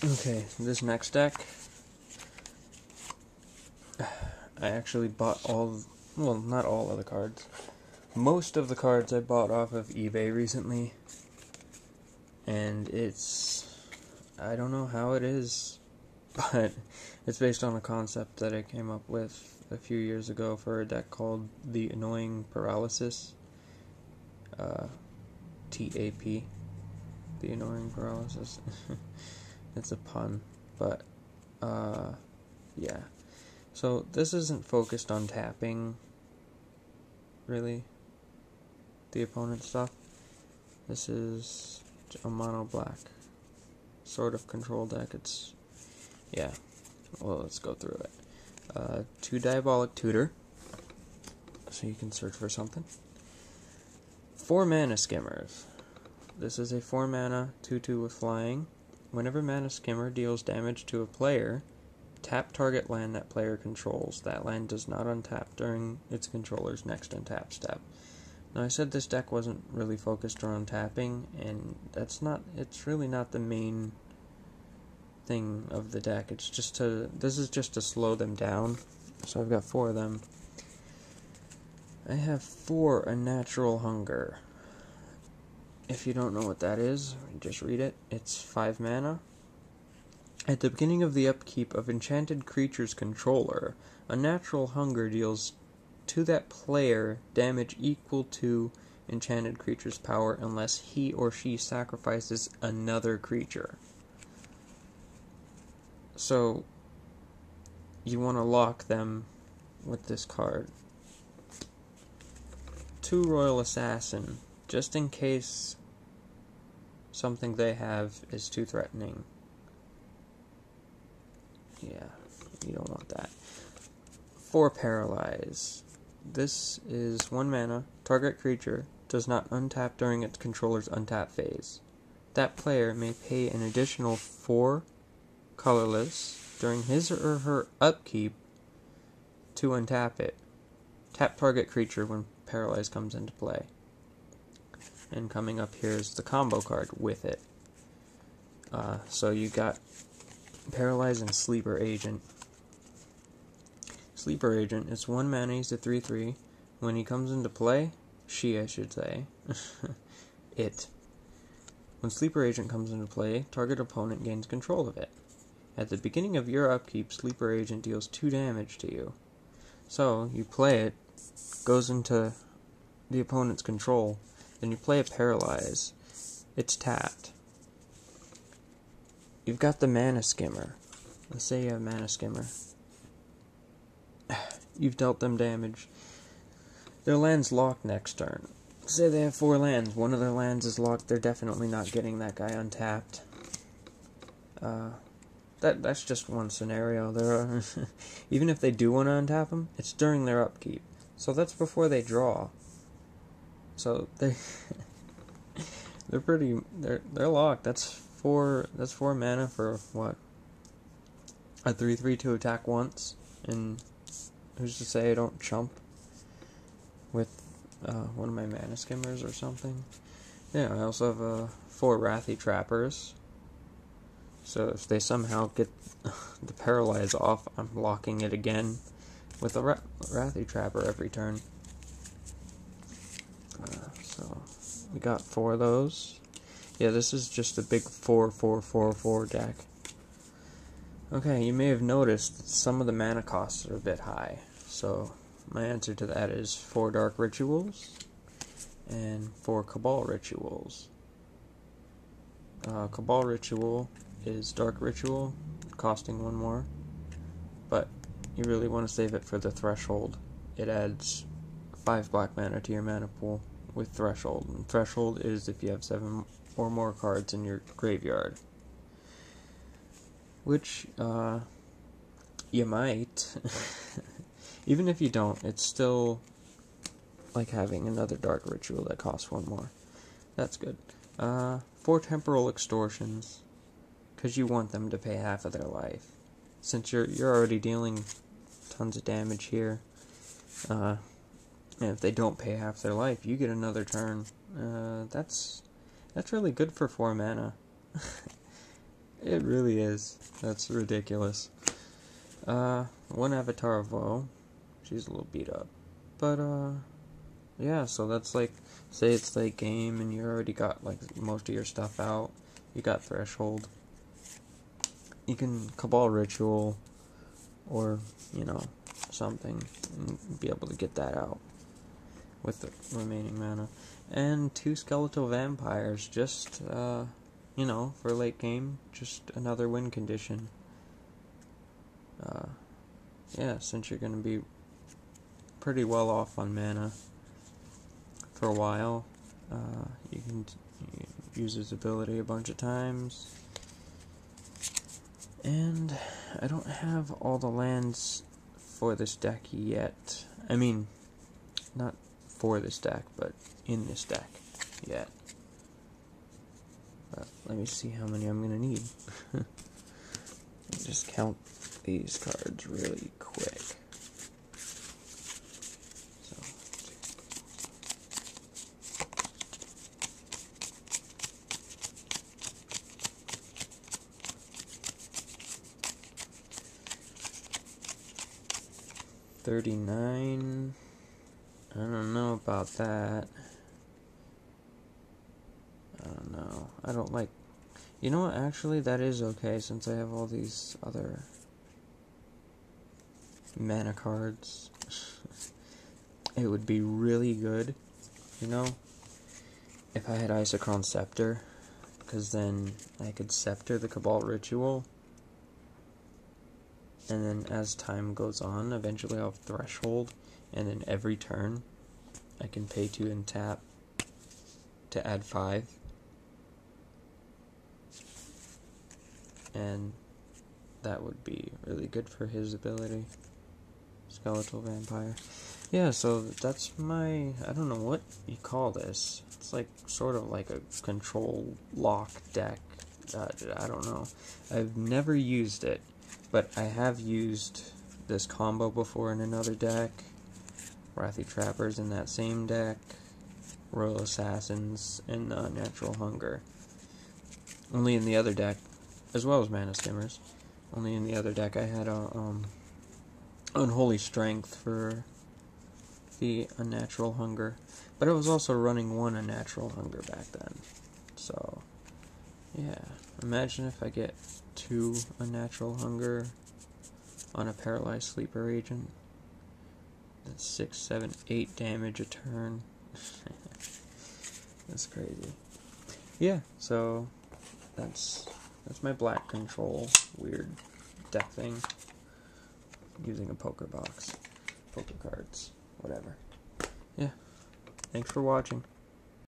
Okay, this next deck, I actually bought well, not all of the cards. Most of the cards I bought off of eBay recently, and I don't know how it is, but it's based on a concept that I came up with a few years ago for a deck called The Annoying Paralysis. TAP. The Annoying Paralysis. It's a pun, but, yeah. So, this isn't focused on tapping, really, the opponent's stuff. This is a mono black sort of control deck. Yeah, well, let's go through it. 2 Diabolic Tutor, so you can search for something. 4 Mana Skimmers. This is a 4 mana 2/2 with flying. Whenever Mana Skimmer deals damage to a player, tap target land that player controls. That land does not untap during its controller's next untap step. Now, I said this deck wasn't really focused around tapping, and it's really not the main thing of the deck. This is just to slow them down. So I've got 4 of them. I have 4 Unnatural Hunger. If you don't know what that is, just read it. It's 5 mana. At the beginning of the upkeep of Enchanted Creature's controller, Unnatural Hunger deals to that player damage equal to Enchanted Creature's power unless he or she sacrifices another creature. So, you want to lock them with this card. 2 Royal Assassin, just in case something they have is too threatening. Yeah, you don't want that. 4 Paralyze. This is 1 mana. Target creature does not untap during its controller's untap phase. That player may pay an additional 4 colorless during his or her upkeep to untap it. Tap target creature when Paralyze comes into play. And coming up here is the combo card with it. So you got Paralyze and Sleeper Agent. Sleeper Agent is 1 mana, he's a 3/3. When he comes into play, I should say, it. When Sleeper Agent comes into play, target opponent gains control of it. At the beginning of your upkeep, Sleeper Agent deals 2 damage to you. So, you play it, goes into the opponent's control, then you play a Paralyze. It's tapped. You've got the Mana Skimmer. Let's say you have Mana Skimmer. You've dealt them damage. Their land's locked next turn. Say they have 4 lands. One of their lands is locked. They're definitely not getting that guy untapped. That's just one scenario. Even if they do want to untap him, it's during their upkeep. So that's before they draw. So they're locked. That's 4 mana for what? A 3/3 to attack once, and who's to say I don't chump with one of my Mana Skimmers or something? Yeah, I also have 4 Wrathy Trappers. So if they somehow get the Paralyze off, I'm locking it again with a Wrathy Trapper every turn. So we got 4 of those. Yeah, this is just a big 4/4/4/4 deck. Okay, you may have noticed that some of the mana costs are a bit high. So my answer to that is 4 Dark Rituals and 4 Cabal Rituals. Cabal Ritual is Dark Ritual, costing 1 more, but you really want to save it for the Threshold. It adds 5 black mana to your mana pool with Threshold, and Threshold is if you have 7 or more cards in your graveyard. Which, you might. Even if you don't, it's still like having another Dark Ritual that costs 1 more. That's good. 4 Temporal Extortions, because you want them to pay half of their life. Since you're already dealing tons of damage here, and if they don't pay half their life, you get another turn. That's really good for 4 mana. It really is. That's ridiculous. One Avatar of Woe. She's a little beat up. But, yeah, so that's like, say it's late game and you already got, like, most of your stuff out. You got Threshold. You can Cabal Ritual, or, you know, something, and be able to get that out with the remaining mana. And 2 Skeletal Vampires, just, you know, for late game, just another win condition. Yeah, since you're going to be pretty well off on mana for a while, you can use his ability a bunch of times. And I don't have all the lands for this deck yet. I mean, not for this deck, but in this deck yet. But let me see how many I'm going to need. Let me just count these cards really quick. So, 39. I don't know about that. I don't know. I don't like... You know what, actually, that is okay, since I have all these other mana cards. It would be really good, you know, if I had Isochron Scepter, because then I could Scepter the Cabal Ritual, and then as time goes on, eventually I'll have Threshold, and then every turn, I can pay 2 and tap to add 5. And that would be really good for his ability. Skeletal Vampire. Yeah, so that's my... I don't know what you call this. It's like, sort of like a control lock deck. I don't know. I've never used it, but I have used this combo before in another deck. Wrathy Trappers in that same deck. Royal Assassins and Natural Hunger. Only in the other deck, as well as Mana Skimmers. Only in the other deck I had Unholy Strength for the Unnatural Hunger. But I was also running 1 Unnatural Hunger back then. So, yeah. Imagine if I get 2 Unnatural Hunger on a Paralyzed Sleeper Agent. That's 6, 7, 8 damage a turn. That's crazy. Yeah, so that's my black control weird deck thing. Using a poker box, poker cards, whatever. Yeah, thanks for watching.